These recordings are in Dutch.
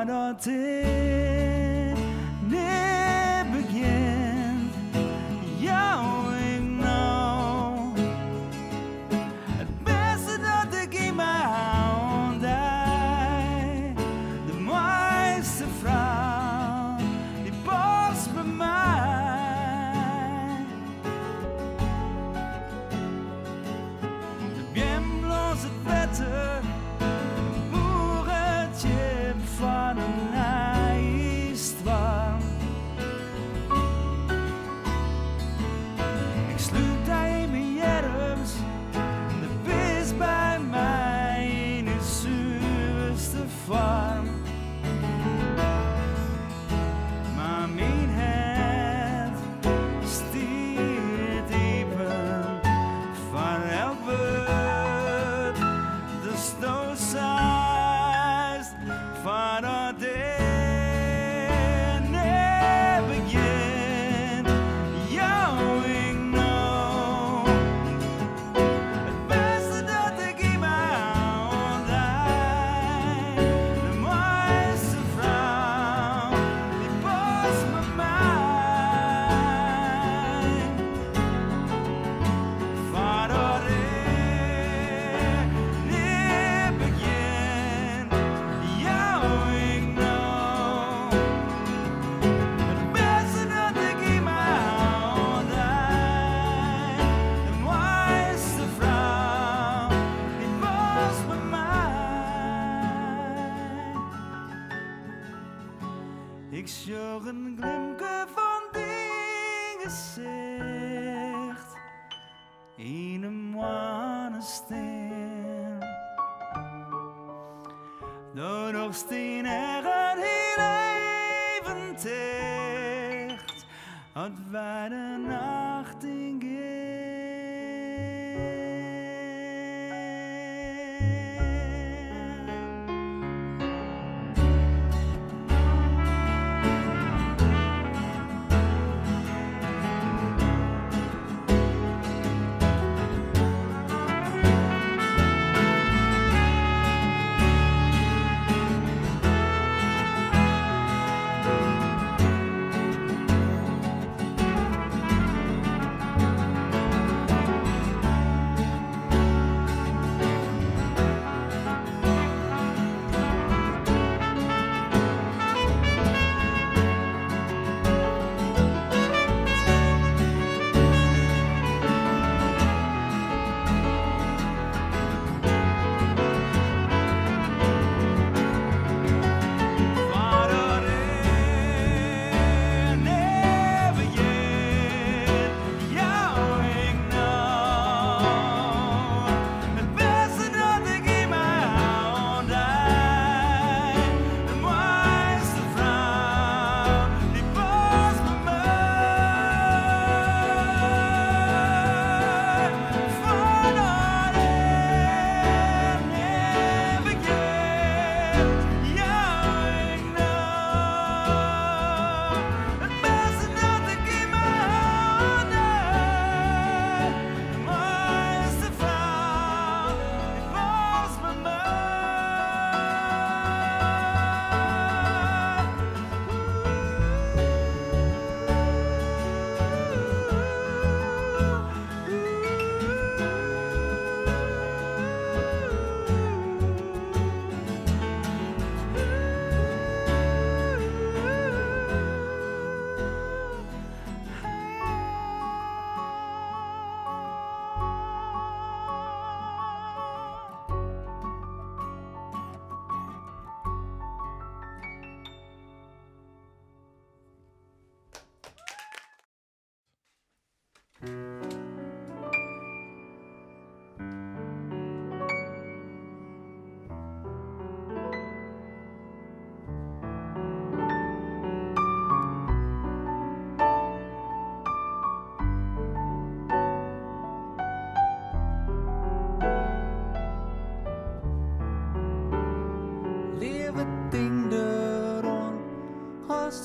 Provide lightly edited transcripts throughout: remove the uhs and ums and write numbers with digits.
voordat dit niet begint. Jou ik nou, het beste dat ik in mijn hand heb, de mooiste vrouw, die past bij mij. De bien bloos het wetter, boeretje van een ijsdwang. Ik sluit daar in mijn jerms, de vis bij mij in het zuurste vorm. Maar mijn hand stiert dieper van elk woord, de stootzaast van het ene begint. Jou ik nou, het beste dat ik in mijn hand heb, de mooiste vrouw, die past bij mij. Voordat dit niet begint, jou ik nou, het beste dat ik in mijn hand heb, de mooiste vrouw, die past bij mij. Ik zag een glimke van die gezicht in een mannenstem. Door nog steen er een heel even dicht, had wij de nacht in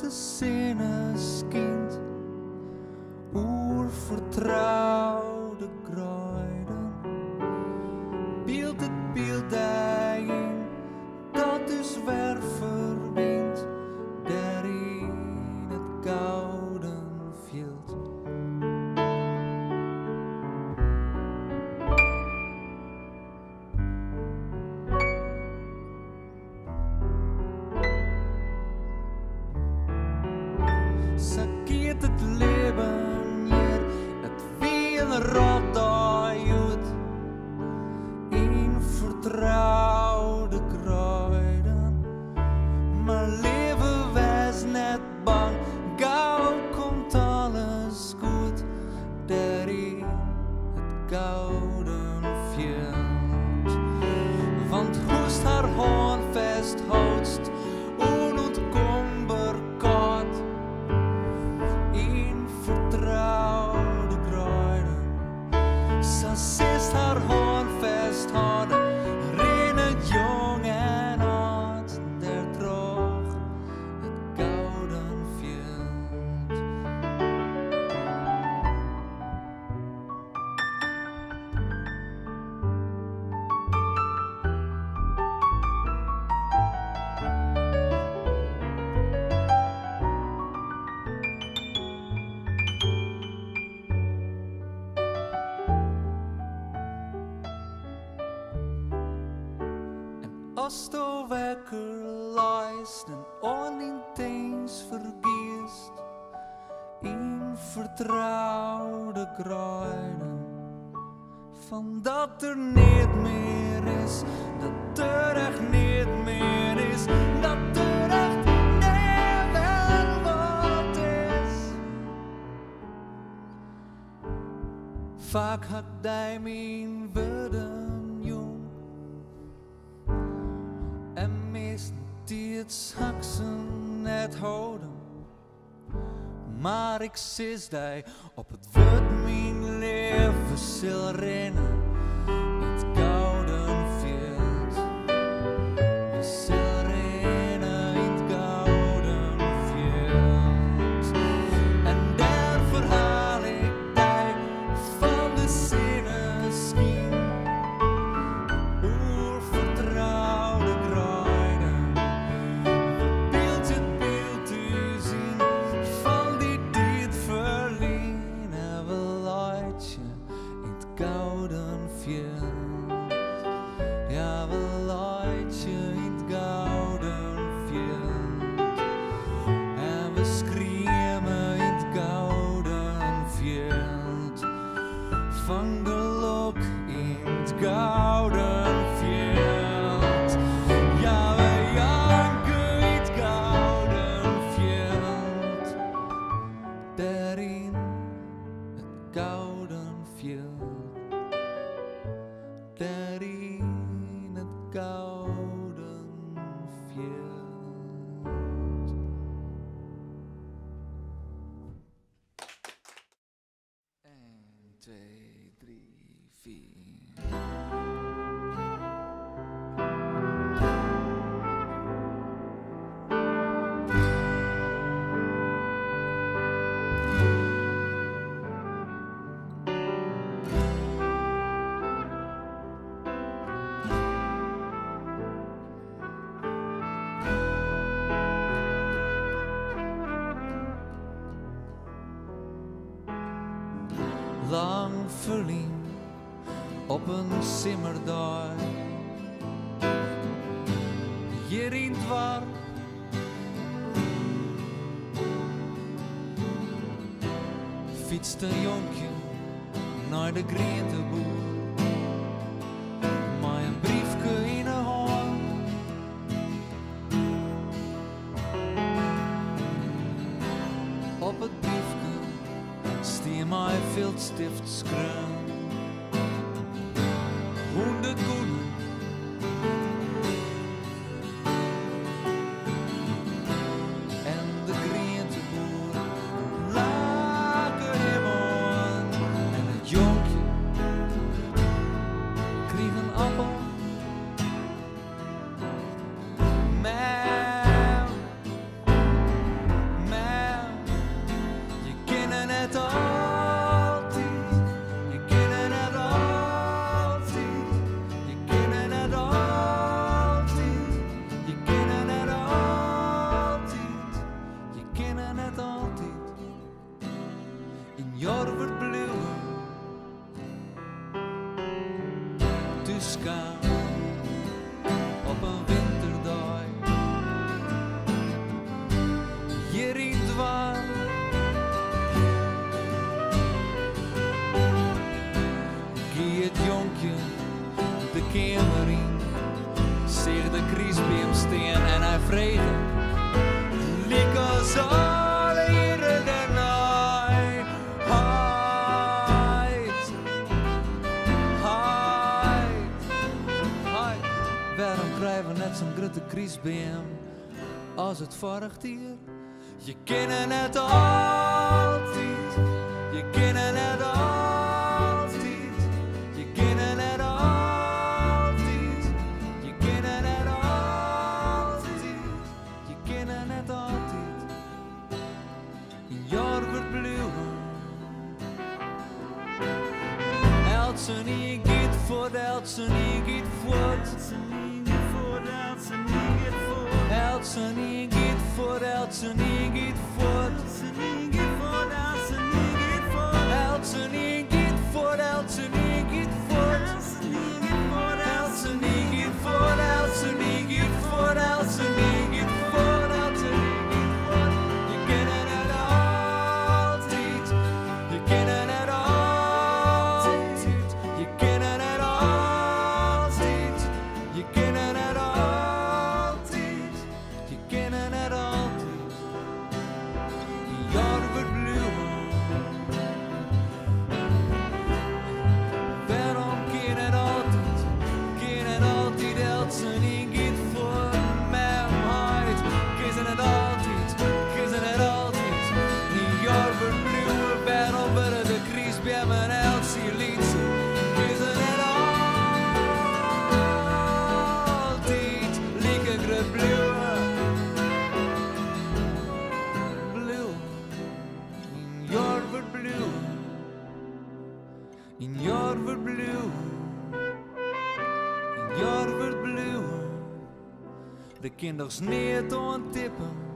de sinneskind, oervertrouwde kruiden. Beeld het beeld daarin, dat is weer voorbij. weet het leven hier, het wie een rot uit. In vertrouwde kruiden, maar leven was net bang. Gauw komt alles goed, daarin het gouden veld. Want hoest haar hoorn vesthoudt, onontkombaar koud. In vertrouwde kruiden, zo zist haar hoorn vasthouden. Rin het jong en oud, daar droog het gouden veld. Als de wekker luist en oninteens vergiest, in vertrouwde kruiden, van dat er niet meer is, dat er echt niet meer is, dat er echt never wat is. Vaak had hij mijn woorden jong. En meest die het zaksen net houden. Maar ik zis die op het woord mijn leven zal rennen. Het gouden veld. We zal rennen in het gouden veld. En daar verhaal ik die van de zinnen schien. Oer vertrouwde kruiden, beeld het beeld te zien van die dit verlien. En we luid je in het gouden veld. Ja, we luid je in het gouden veld. En we schreeuwen in het gouden veld. Van geluk in het gouden veld. Ja, we janken in het gouden veld. Daarin het gouden veld. Daarin het gouden veld. 1, 2, 3, 4. Lang verlien op een simmerdag. Hier in het war. Fietst een jonkje naar de groenteboer. Maar een briefje in een hand. Op het briefje stie mij viltstift schreeuwen. 100 goeden. En de groenteboer laken hem aan. En het jonkje kreeg een appel. Mam, mam, je kent het altijd. Je kent vrede. Lieke zal hier de naai. Heid. Waarom krijgen we net zo'n grote kries bij hem als het vorig hier? Je kennen het altijd. Je kennen het altijd. Je kennen het altijd. Je kennen het altijd. Je kennen het altijd. Een jaar wordt blauw. Eltsen die gaat voort, Eltsen die gaat voort. Eltsen die gaat voort, Eltsen die gaat voort. Eltsen die gaat voort, Eltsen die gaat voort. Eltsen die gaat voort, Eltsen die gaat voort. Eltsen die gaat voort, Eltsen die gaat voort. Eltsen die gaat voort, Eltsen die gaat voort. Je kennen het altijd. Je kennen het altijd. Je kennen het altijd. Je kennen het altijd. Je kennen het altijd. Die jaren wordt blauw. Waarom ken het altijd? Ken het altijd. Eltsen die gaat voor mijn huid. Kissen het altijd. Kissen het altijd. Die jaren wordt blauw. Waarom worden de kries bij mijn Elsie liedje? Kissen het altijd. Lieke grut blauw. Blauw. In jaar wordt blauw. In jaar wordt blauw. In jaar wordt blauw. De kinders niet aan tippen.